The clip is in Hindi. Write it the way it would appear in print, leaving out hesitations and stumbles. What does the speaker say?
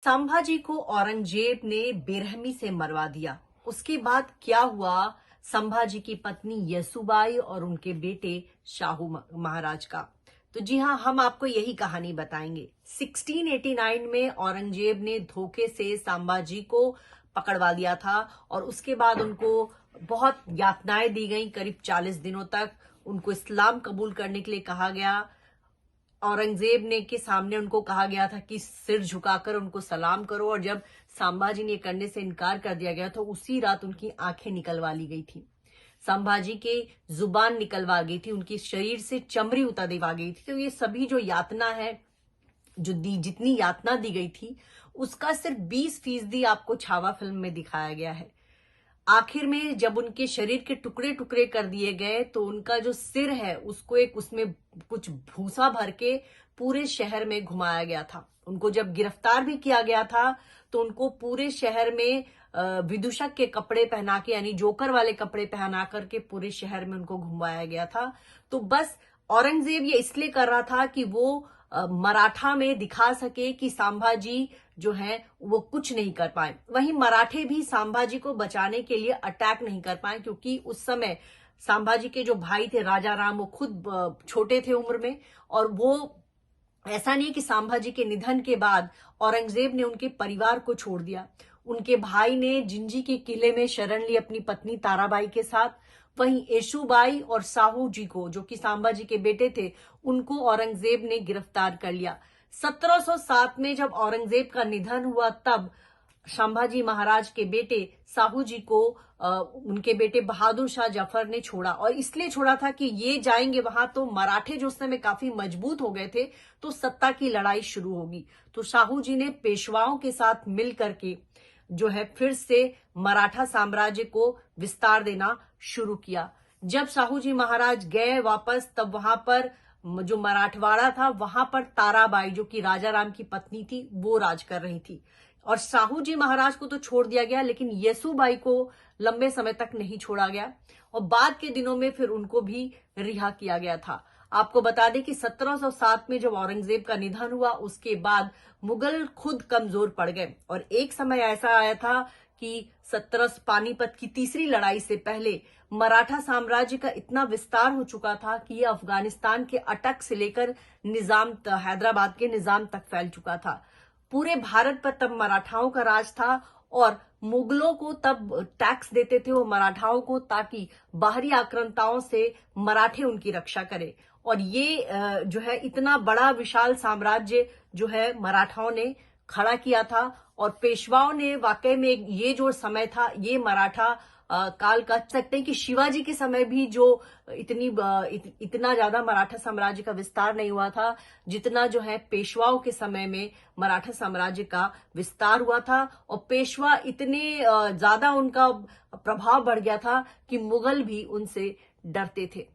संभाजी को औरंगजेब ने बेरहमी से मरवा दिया। उसके बाद क्या हुआ संभाजी की पत्नी येसुबाई और उनके बेटे शाहू महाराज का। तो जी हाँ, हम आपको यही कहानी बताएंगे। 1689 में औरंगजेब ने धोखे से संभाजी को पकड़वा लिया था और उसके बाद उनको बहुत यातनाएं दी गई। करीब 40 दिनों तक उनको इस्लाम कबूल करने के लिए कहा गया। औरंगजेब ने के सामने उनको कहा गया था कि सिर झुकाकर उनको सलाम करो, और जब संभाजी ने करने से इनकार कर दिया गया तो उसी रात उनकी आंखें निकलवा ली गई थी। संभाजी के जुबान निकलवा गई थी, उनकी शरीर से चमड़ी उतार देवा गई थी। तो ये सभी जो यातना है, जितनी यातना दी गई थी, उसका सिर्फ 20% आपको छावा फिल्म में दिखाया गया है। आखिर में जब उनके शरीर के टुकड़े टुकड़े कर दिए गए तो उनका जो सिर है उसको उसमें कुछ भूसा भर के पूरे शहर में घुमाया गया था। उनको जब गिरफ्तार भी किया गया था तो उनको पूरे शहर में विदूषक के कपड़े पहना के, यानी जोकर वाले कपड़े पहना करके पूरे शहर में उनको घुमाया गया था। तो बस औरंगजेब ये इसलिए कर रहा था कि वो मराठा में दिखा सके कि संभाजी जो है वो कुछ नहीं कर पाए। वहीं मराठे भी संभाजी को बचाने के लिए अटैक नहीं कर पाए, क्योंकि उस समय संभाजी के जो भाई थे राजा राम, वो खुद छोटे थे उम्र में। और वो ऐसा नहीं कि संभाजी के निधन के बाद औरंगजेब ने उनके परिवार को छोड़ दिया। उनके भाई ने जिंजी के किले में शरण ली अपनी पत्नी ताराबाई के साथ। वहीं येसुबाई और साहू जी को, जो कि संभाजी के बेटे थे, उनको औरंगजेब ने गिरफ्तार कर लिया। 1707 में जब औरंगजेब का निधन हुआ तब संभाजी महाराज के बेटे साहू जी को उनके बेटे बहादुर शाह जफर ने छोड़ा, और इसलिए छोड़ा था कि ये जाएंगे वहां तो मराठे जो उस समय काफी मजबूत हो गए थे, तो सत्ता की लड़ाई शुरू होगी। तो साहू जी ने पेशवाओं के साथ मिल करके जो है फिर से मराठा साम्राज्य को विस्तार देना शुरू किया। जब साहू जी महाराज गए वापस, तब वहां पर जो मराठवाड़ा था वहां पर ताराबाई, जो कि राजा राम की पत्नी थी, वो राज कर रही थी। और साहू जी महाराज को तो छोड़ दिया गया, लेकिन येसुबाई को लंबे समय तक नहीं छोड़ा गया, और बाद के दिनों में फिर उनको भी रिहा किया गया था। आपको बता दें कि 1707 में जब औरंगजेब का निधन हुआ, उसके बाद मुगल खुद कमजोर पड़ गए, और एक समय ऐसा आया था कि पानीपत की तीसरी लड़ाई से पहले मराठा साम्राज्य का इतना विस्तार हो चुका था कि ये अफगानिस्तान के अटक से लेकर निजाम हैदराबाद के निजाम तक फैल चुका था। पूरे भारत पर तब मराठाओं का राज था, और मुगलों को तब टैक्स देते थे वो मराठाओं को, ताकि बाहरी आक्रांताओं से मराठे उनकी रक्षा करें। और ये जो है इतना बड़ा विशाल साम्राज्य जो है मराठाओं ने खड़ा किया था। और पेशवाओं ने वाकई में ये जो समय था, ये मराठा काल कह सकते हैं कि शिवाजी के समय भी जो इतना ज्यादा मराठा साम्राज्य का विस्तार नहीं हुआ था, जितना जो है पेशवाओं के समय में मराठा साम्राज्य का विस्तार हुआ था। और पेशवा इतने ज्यादा उनका प्रभाव बढ़ गया था कि मुगल भी उनसे डरते थे।